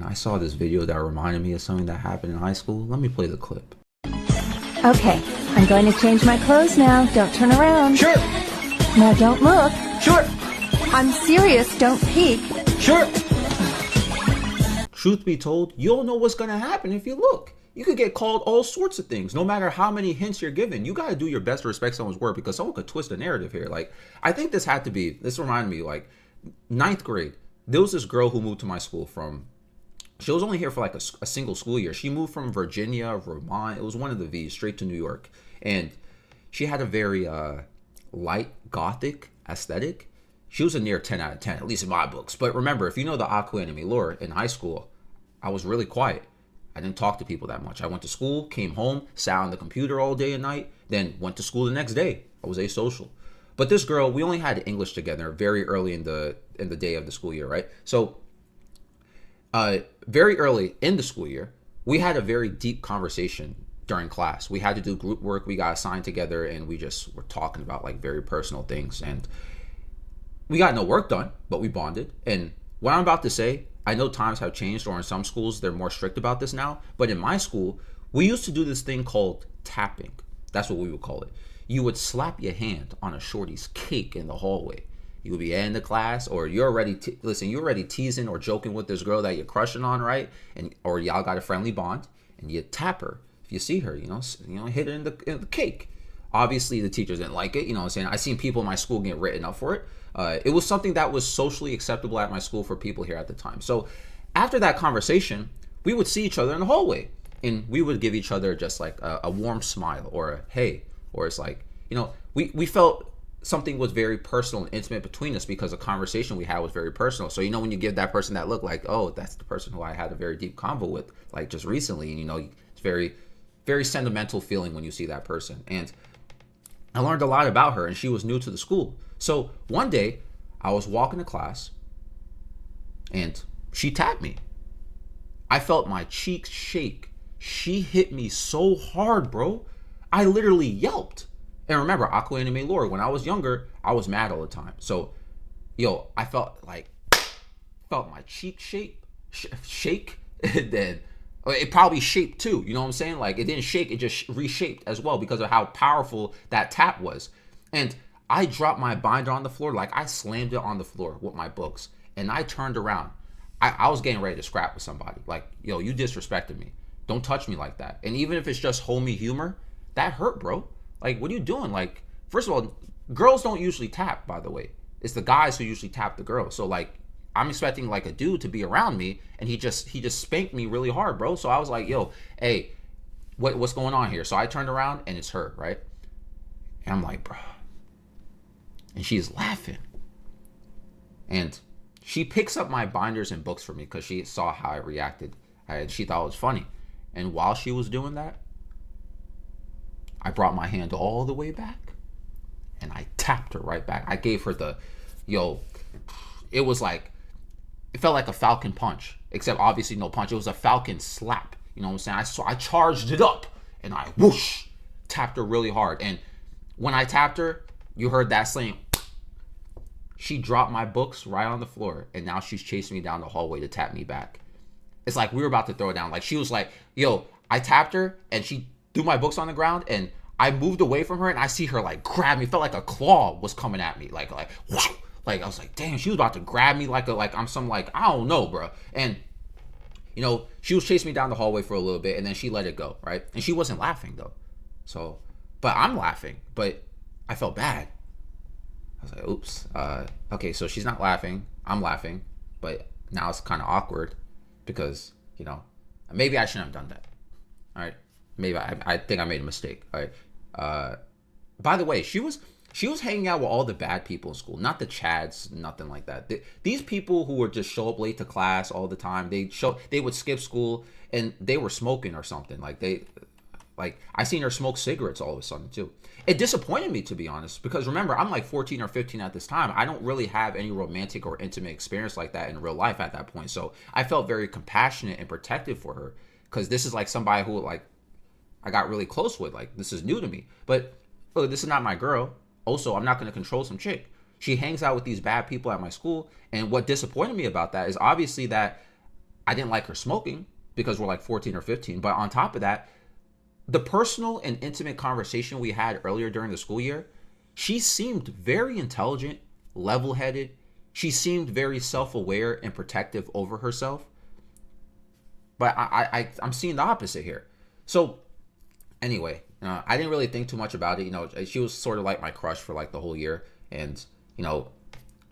man, I saw this video that reminded me of something that happened in high school. Let me play the clip. Okay, I'm going to change my clothes now. Don't turn around. Sure. Now don't look. Sure. I'm serious. Don't peek. Sure. Truth be told, you don't know what's going to happen if you look. You could get called all sorts of things, no matter how many hints you're given. You got to do your best to respect someone's word because someone could twist the narrative here. Like, I think this reminded me, like, ninth grade. There was this girl who moved to my school she was only here for like a single school year. She moved from Virginia, Vermont. It was one of the V's, straight to New York. And she had a very light gothic aesthetic. She was a near 10 out of 10, at least in my books. But remember, if you know the Aqua Anime lore, in high school, I was really quiet. I didn't talk to people that much. I went to school, came home, sat on the computer all day and night, then went to school the next day. I was asocial. But this girl, we only had English together very early in the day of the school year, right? So very early in the school year, we had a very deep conversation during class. We had to do group work. We got assigned together and we just were talking about like very personal things. And we got no work done, but we bonded. And what I'm about to say, I know times have changed, or in some schools, they're more strict about this now. But in my school, we used to do this thing called tapping. That's what we would call it. You would slap your hand on a shorty's cake in the hallway. You would be in the class, or you're already you're already teasing or joking with this girl that you're crushing on, right? Or y'all got a friendly bond, and you tap her if you see her. Hit her in the cake. Obviously, the teachers didn't like it. You know what I'm saying? I seen people in my school get written up for it. It was something that was socially acceptable at my school for people here at the time. So after that conversation, we would see each other in the hallway, and we would give each other just like a warm smile or a hey, or it's like, we felt something was very personal and intimate between us because the conversation we had was very personal. So, when you give that person that look like, oh, that's the person who I had a very deep convo with, like just recently, and it's very, very sentimental feeling when you see that person. And I learned a lot about her, and she was new to the school. So one day I was walking to class and she tapped me. I felt my cheeks shake. She hit me so hard, bro. I literally yelped. And remember, Aqua Anime lore, when I was younger, I was mad all the time. So, I felt my cheek shake, and then it probably shaped too. You know what I'm saying? Like, it didn't shake, it just reshaped as well because of how powerful that tap was. And I dropped my binder on the floor, like I slammed it on the floor with my books. And I turned around. I was getting ready to scrap with somebody. Like, you disrespected me. Don't touch me like that. And even if it's just homie humor, that hurt, bro. Like, what are you doing? Like, first of all, girls don't usually tap, by the way. It's the guys who usually tap the girls. So, like, I'm expecting, like, a dude to be around me, and he just spanked me really hard, bro. So I was like, hey, what's going on here? So I turned around, and it's her, right? And I'm like, bro. And she's laughing. And she picks up my binders and books for me because she saw how I reacted. And she thought it was funny. And while she was doing that, I brought my hand all the way back and I tapped her right back. I gave her it was like, it felt like a falcon punch, except obviously no punch. It was a falcon slap. You know what I'm saying? I charged it up and I whoosh, tapped her really hard. And when I tapped her, you heard that slam. She dropped my books right on the floor and now she's chasing me down the hallway to tap me back. It's like we were about to throw it down. Like she was like, I tapped her and she threw my books on the ground and I moved away from her and I see her like grab me. It felt like a claw was coming at me. Like wow. Like I was like, damn, she was about to grab me like I'm some like, I don't know, bro. And she was chasing me down the hallway for a little bit and then she let it go, right? And she wasn't laughing though. So, but I'm laughing, but I felt bad. I was like, oops. Okay, so she's not laughing. I'm laughing, but now it's kind of awkward because, maybe I shouldn't have done that. All right. Maybe I think I made a mistake. All right. By the way, she was hanging out with all the bad people in school, not the Chads, nothing like that. These people who would just show up late to class all the time, they would skip school and they were smoking or something. Like I seen her smoke cigarettes all of a sudden too. It disappointed me, to be honest, because remember, I'm like 14 or 15 at this time. I don't really have any romantic or intimate experience like that in real life at that point. So I felt very compassionate and protective for her because this is like somebody who like I got really close with. Like, this is new to me. But look, this is not my girl. Also, I'm not going to control some chick. She hangs out with these bad people at my school. And what disappointed me about that is obviously that I didn't like her smoking because we're like 14 or 15. But on top of that, the personal and intimate conversation we had earlier during the school year, she seemed very intelligent, level-headed. She seemed very self-aware and protective over herself. But I'm seeing the opposite here. So anyway, I didn't really think too much about it. She was sort of like my crush for like the whole year. And,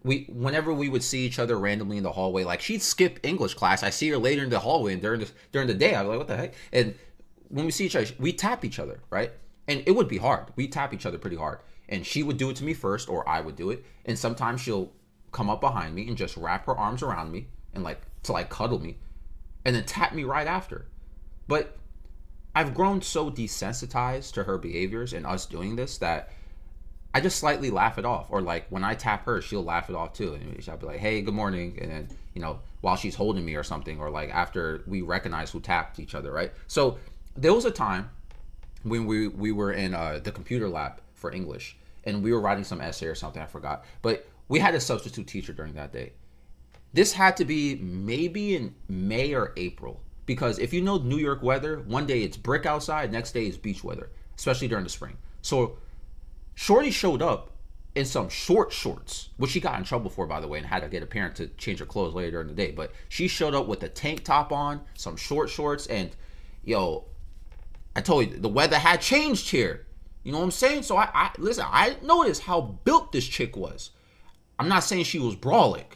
whenever we would see each other randomly in the hallway, like she'd skip English class. I see her later in the hallway, and during the day, I was like, what the heck? And when we see each other, we tap each other, right? And it would be hard. We tap each other pretty hard. And she would do it to me first, or I would do it. And sometimes she'll come up behind me and just wrap her arms around me and to cuddle me, and then tap me right after. But I've grown so desensitized to her behaviors and us doing this that I just slightly laugh it off. Or like when I tap her, she'll laugh it off too. And she'll be like, hey, good morning. And then, while she's holding me or something, or like after we recognize who tapped each other, right? So there was a time when we were in the computer lab for English, and we were writing some essay or something, I forgot. But we had a substitute teacher during that day. This had to be maybe in May or April, because if you know New York weather, one day it's brick outside, next day is beach weather, especially during the spring. So Shorty showed up in some short shorts, which she got in trouble for, by the way, and had to get a parent to change her clothes later during the day. But she showed up with a tank top on, some short shorts, and I told you the weather had changed here. You know what I'm saying? So I listen, I noticed how built this chick was. I'm not saying she was brolic,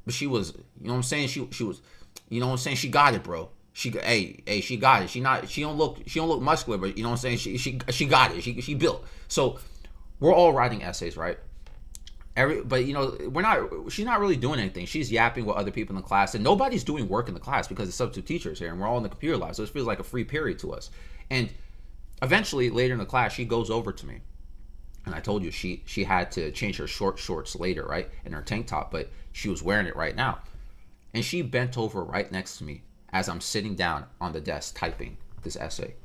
but she was, you know what I'm saying? She was, you know what I'm saying? She got it, bro. She got it. She don't look muscular, but you know what I'm saying? She got it. She built. So we're all writing essays, right? But she's not really doing anything. She's yapping with other people in the class, and nobody's doing work in the class because the substitute teacher's here, and we're all in the computer lab, so it feels like a free period to us. And eventually, later in the class, she goes over to me, and I told you she had to change her short shorts later, right, and her tank top, but she was wearing it right now, and she bent over right next to me as I'm sitting down on the desk typing this essay.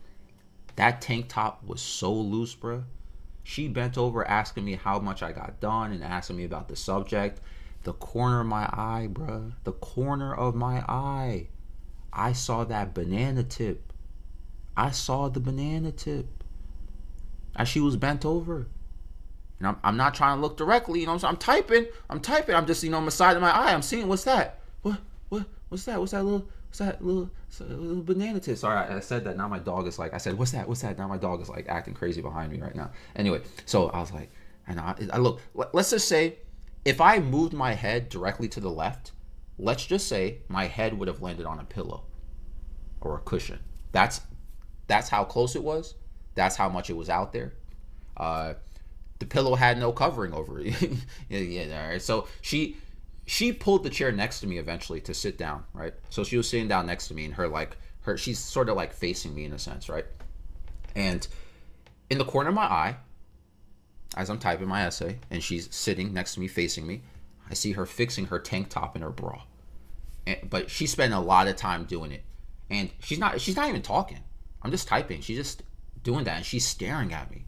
That tank top was so loose, bro. She bent over asking me how much I got done and asking me about the subject. The corner of my eye, bruh. The corner of my eye. I saw that banana tip. I saw the banana tip as she was bent over. And I'm not trying to look directly, you know what I'm saying? I'm typing. I'm just, on the side of my eye. I'm seeing, what's that? What's that? What's that little banana tip? Sorry, I said that. Now my dog is like, I said, what's that? Now my dog is like acting crazy behind me right now. Anyway, so I was like, I look, let's just say if I moved my head directly to the left, let's just say my head would have landed on a pillow or a cushion. That's how close it was. That's how much it was out there. The pillow had no covering over it. Yeah, all right. So she pulled the chair next to me eventually to sit down, right? So she was sitting down next to me, and she's sort of like facing me in a sense, right? And in the corner of my eye, as I'm typing my essay, and she's sitting next to me, facing me, I see her fixing her tank top and her bra. But she spent a lot of time doing it, and she's not even talking. I'm just typing. She's just doing that, and she's staring at me.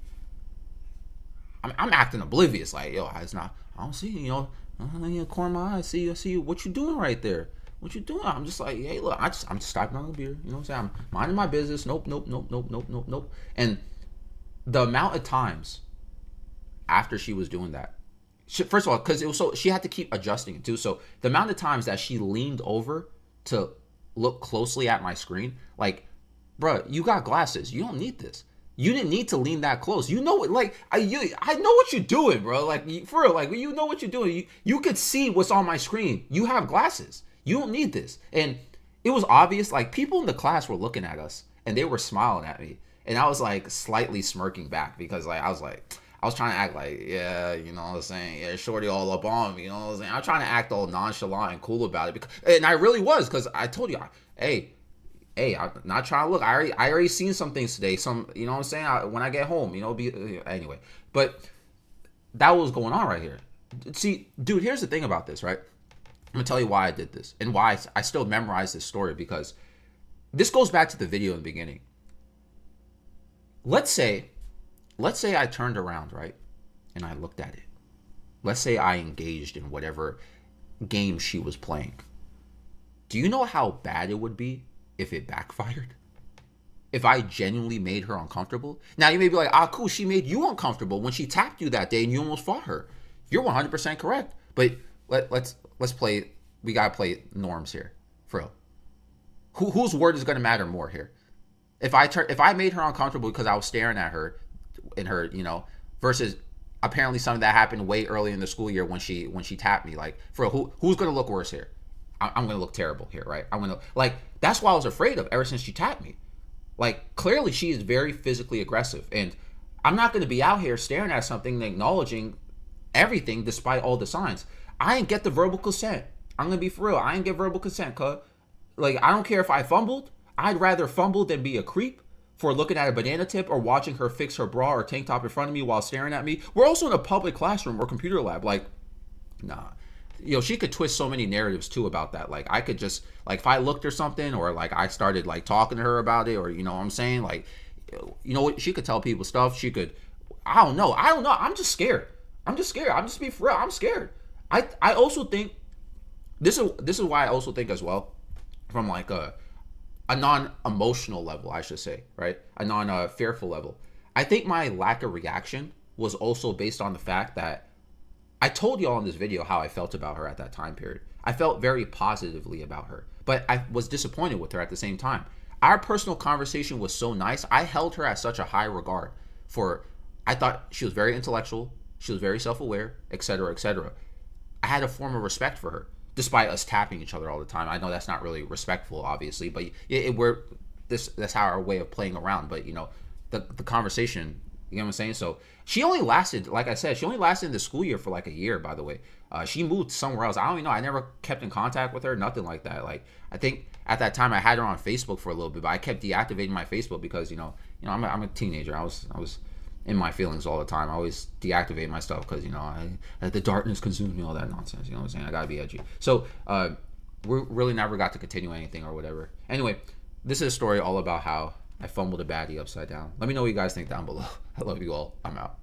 I'm acting oblivious, like, I don't see, in the corner of my eye, I see you. What you doing right there? What you doing? I'm just like, hey, look, I'm just typing on the beer. You know what I'm saying? I'm minding my business. Nope. And the amount of times after she was doing that, first of all, because it was she had to keep adjusting it too. So the amount of times that she leaned over to look closely at my screen, like, bruh, you got glasses. You don't need this. You didn't need to lean that close. You know what? Like, I know what you're doing, bro. Like, for real, like, you know what you're doing. You could see what's on my screen. You have glasses. You don't need this. And it was obvious. Like, people in the class were looking at us, and they were smiling at me. And I was, like, slightly smirking back because, like, I was trying to act like, yeah, you know what I'm saying? Yeah, shorty all up on me, you know what I'm saying? I'm trying to act all nonchalant and cool about it. And I really was, because I told you, hey, I'm not trying to look. I already seen some things today. Some, you know what I'm saying? When I get home, anyway. But that was going on right here. See, dude, here's the thing about this, right? I'm going to tell you why I did this and why I still memorize this story, because this goes back to the video in the beginning. Let's say I turned around, right? And I looked at it. Let's say I engaged in whatever game she was playing. Do you know how bad it would be if it backfired? If I genuinely made her uncomfortable? Now you may be like, ah, cool, she made you uncomfortable when she tapped you that day and you almost fought her. You're 100% correct. But let's play. We gotta play norms here, for real. Whose word is gonna matter more here? If I made her uncomfortable because I was staring at her in her, versus apparently something that happened way early in the school year when she tapped me, like, for real, who's gonna look worse here? I'm gonna look terrible here, right? I'm gonna, like, that's what I was afraid of ever since she tapped me. Like, clearly she is very physically aggressive, and I'm not gonna be out here staring at something and acknowledging everything despite all the signs. I ain't get the verbal consent. I'm gonna be for real. I ain't get verbal consent, cuz. Like, I don't care if I fumbled. I'd rather fumble than be a creep for looking at a banana tip or watching her fix her bra or tank top in front of me while staring at me. We're also in a public classroom or computer lab. Like, nah. She could twist so many narratives too about that. Like, I could just, like, if I looked or something, or like I started like talking to her about it, or what I'm saying, like, what, she could tell people stuff. She could, I don't know. I'm just scared. I'm just be for real. I'm scared. I also think this is why I also think as well, from like a non-emotional level, I should say, right? A non-fearful level. I think my lack of reaction was also based on the fact that I told y'all in this video how I felt about her at that time period. I felt very positively about her, but I was disappointed with her at the same time. Our personal conversation was so nice. I held her at such a high regard I thought she was very intellectual. She was very self-aware, etc., etc. I had a form of respect for her, despite us tapping each other all the time. I know that's not really respectful, obviously, but that's how our way of playing around. But the conversation, you know what I'm saying? So she only lasted, like I said, in the school year for like a year. By the way, she moved somewhere else. I don't even know. I never kept in contact with her. Nothing like that. Like, I think at that time I had her on Facebook for a little bit, but I kept deactivating my Facebook because I'm a teenager. I was in my feelings all the time. I always deactivate my stuff because the darkness consumes me, all that nonsense. You know what I'm saying? I gotta be edgy. So we really never got to continue anything or whatever. Anyway, this is a story all about how I fumbled a baddie upside down. Let me know what you guys think down below. I love you all. I'm out.